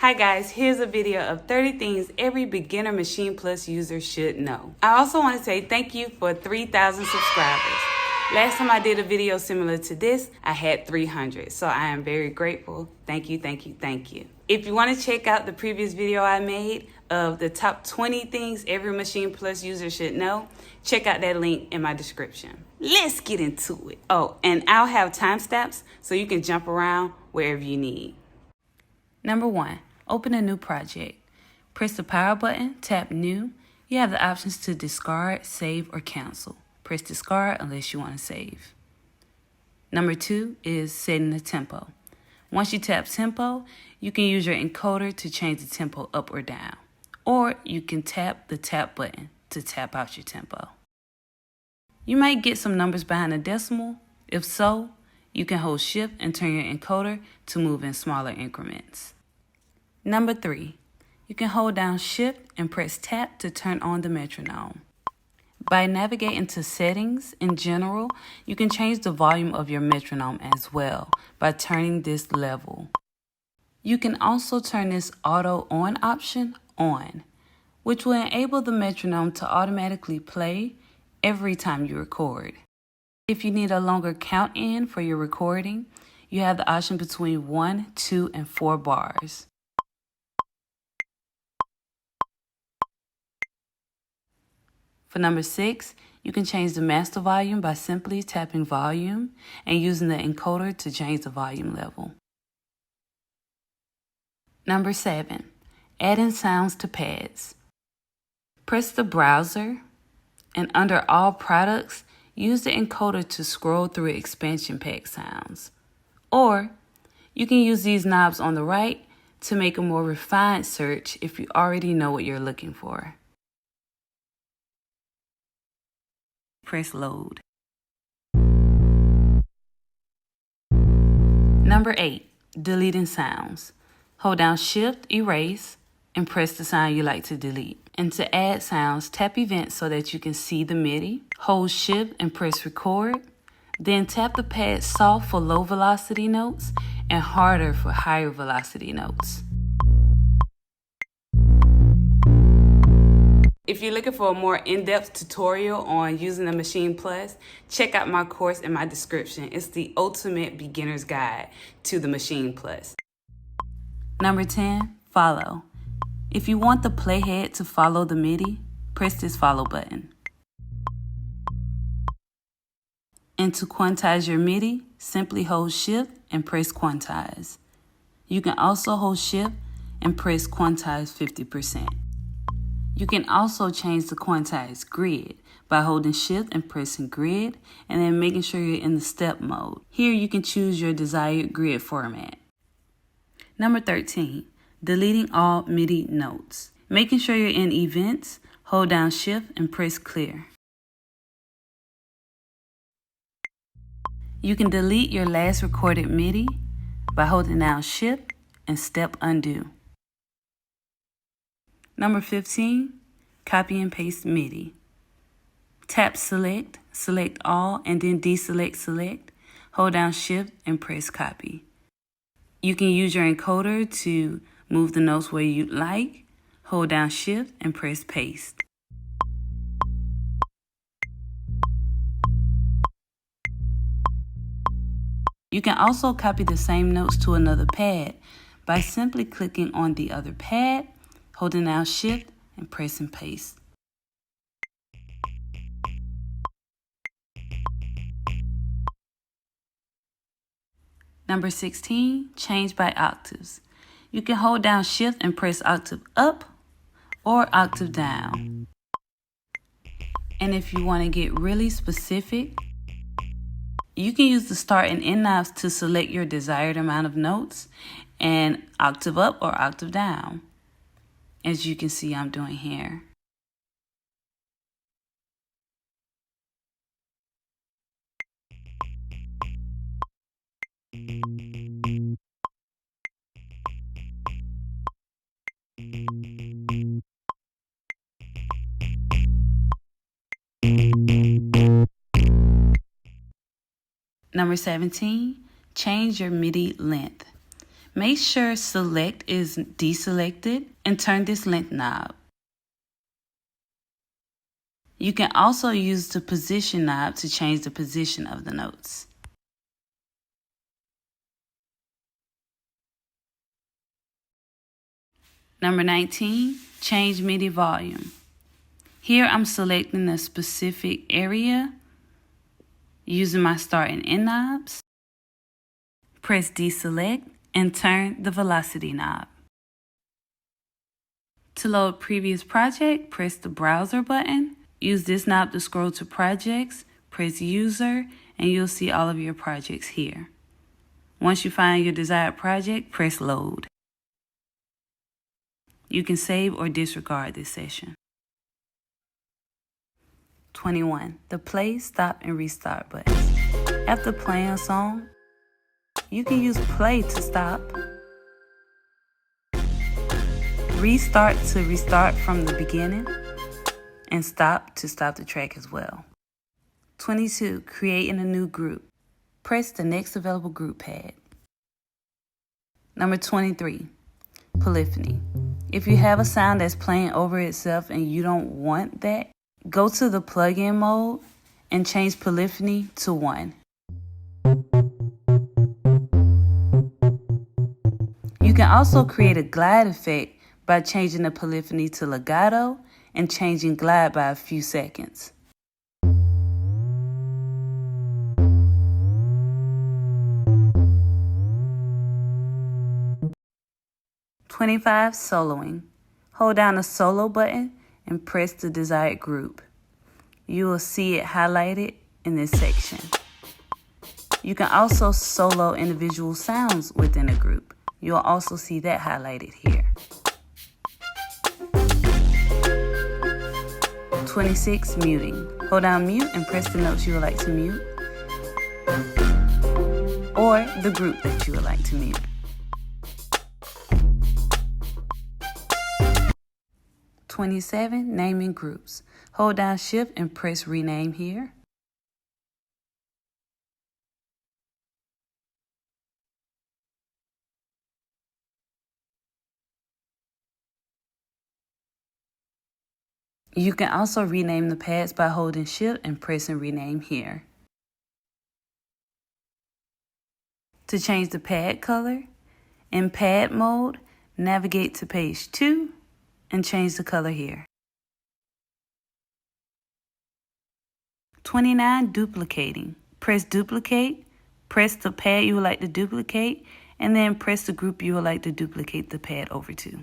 Hi guys, here's a video of 30 things every beginner Maschine Plus user should know. I also want to say thank you for 3,000 subscribers. Last time I did a video similar to this, I had 300, so I am very grateful. Thank you, thank you, thank you. If you want to check out the previous video I made of the top 20 things every Maschine Plus user should know, check out that link in my description. Let's get into it. Oh, and I'll have timestamps so you can jump around wherever you need. Number 1, open a new project. Press the power button, tap new. You have the options to discard, save, or cancel. Press discard unless you want to save. Number 2 is setting the tempo. Once you tap tempo, you can use your encoder to change the tempo up or down. Or you can tap the tap button to tap out your tempo. You might get some numbers behind a decimal. If so, you can hold shift and turn your encoder to move in smaller increments. Number 3, you can hold down shift and press tap to turn on the metronome. By navigating to settings in general, you can change the volume of your metronome as well by turning this level. You can also turn this auto on option on, which will enable the metronome to automatically play every time you record. If you need a longer count in for your recording, you have the option between 1, 2, and 4 bars. For number 6, you can change the master volume by simply tapping volume and using the encoder to change the volume level. Number 7, adding sounds to pads. Press the browser and under all products, use the encoder to scroll through expansion pack sounds. Or you can use these knobs on the right to make a more refined search if you already know what you're looking for. Press load. Number 8, deleting sounds. Hold down shift, erase, and press the sound you like to delete. And to add sounds, tap event so that you can see the MIDI. Hold shift and press record. Then tap the pad soft for low velocity notes and harder for higher velocity notes. If you're looking for a more in-depth tutorial on using the Maschine Plus, check out my course in my description. It's the ultimate beginner's guide to the Maschine Plus. Number 10, follow. If you want the playhead to follow the MIDI, press this follow button. And to quantize your MIDI, simply hold shift and press quantize. You can also hold shift and press quantize 50%. You can also change the Quantize Grid by holding shift and pressing grid and then making sure you're in the step mode. Here you can choose your desired grid format. Number 13, deleting all MIDI notes. Making sure you're in events, hold down shift and press clear. You can delete your last recorded MIDI by holding down shift and step undo. Number 15, copy and paste MIDI. Tap select, select all, and then deselect select. Hold down shift and press copy. You can use your encoder to move the notes where you'd like. Hold down shift and press paste. You can also copy the same notes to another pad by simply clicking on the other pad, holding down shift and pressing paste. Number 16, change by octaves. You can hold down shift and press octave up or octave down. And if you want to get really specific, you can use the start and end knobs to select your desired amount of notes and octave up or octave down, as you can see I'm doing here. Number 17, change your MIDI length. Make sure Select is deselected and turn this length knob. You can also use the Position knob to change the position of the notes. Number 19, change MIDI volume. Here I'm selecting a specific area using my start and end knobs. Press deselect and turn the velocity knob. To load previous project, press the browser button. Use this knob to scroll to projects, press user, and you'll see all of your projects here. Once you find your desired project, press load. You can save or disregard this session. 21. The play, stop, and restart buttons. After playing a song, you can use play to stop, restart to restart from the beginning, and stop to stop the track as well. 22. Creating a new group. Press the next available group pad. Number 23. Polyphony. If you have a sound that's playing over itself and you don't want that, go to the plugin mode and change polyphony to 1. You can also create a glide effect by changing the polyphony to legato and changing glide by a few seconds. Soloing. Hold down the solo button and press the desired group. You will see it highlighted in this section. You can also solo individual sounds within a group. You'll also see that highlighted here. 26. Muting. Hold down mute and press the notes you would like to mute, or the group that you would like to mute. 27. Naming groups. Hold down shift and press rename here. You can also rename the pads by holding shift and pressing rename here. To change the pad color, in pad mode, navigate to page 2 and change the color here. 29. Duplicating. Press duplicate, press the pad you would like to duplicate, and then press the group you would like to duplicate the pad over to.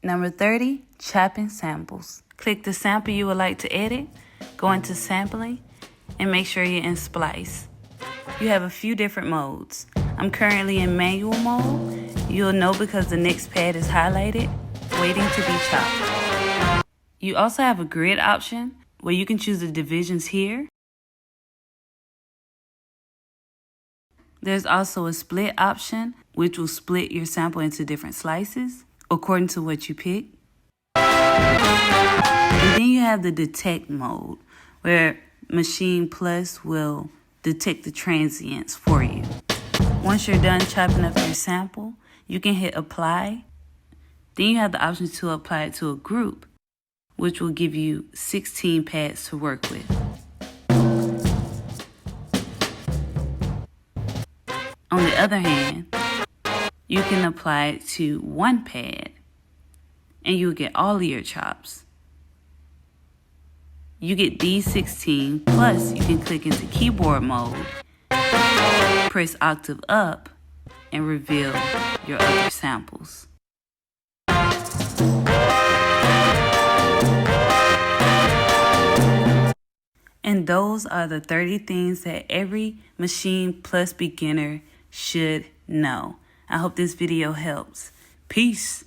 Number 30. Chopping samples. Click the sample you would like to edit, go into sampling, and make sure you're in splice. You have a few different modes. I'm currently in manual mode. You'll know because the next pad is highlighted, waiting to be chopped. You also have a grid option where you can choose the divisions here. There's also a split option, which will split your sample into different slices according to what you pick. And then you have the detect mode, where Maschine Plus will detect the transients for you. Once you're done chopping up your sample, you can hit apply. Then you have the option to apply it to a group, which will give you 16 pads to work with. On the other hand, you can apply it to one pad and you'll get all of your chops. You get these 16, plus you can click into keyboard mode, press octave up, and reveal your other samples. And those are the 30 things that every Maschine Plus beginner should know. I hope this video helps. Peace.